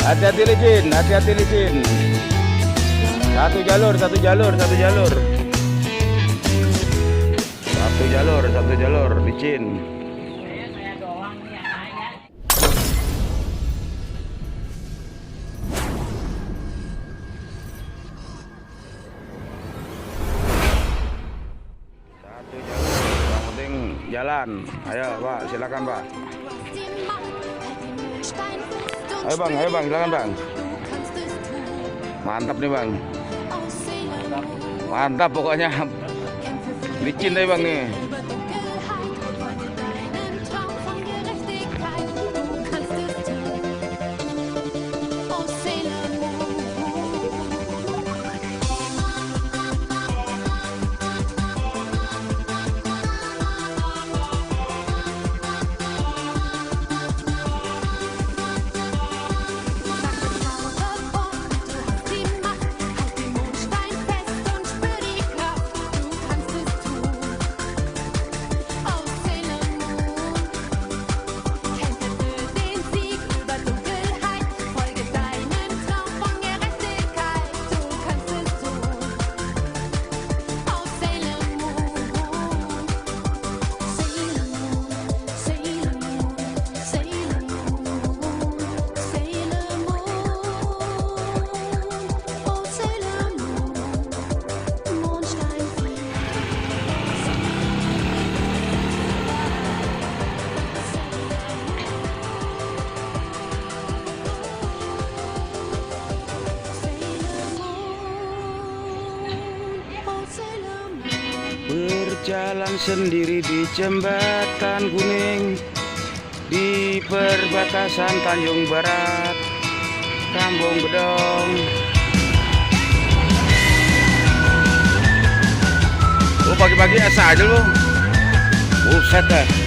Hati-hati licin, hati-hati licin. Satu jalur, satu jalur, satu jalur. Satu jalur, licin. Satu jalur, yang penting jalan. Ayo Pak, silakan Pak. Ayo bang, silakan bang. Mantap nih bang. Mantap pokoknya. Licin deh bang nih. Berjalan sendiri di jembatan kuning, di perbatasan Tanjung Barat, Kampung Bedong. Lu pagi-pagi asa aja lu. Buset dah.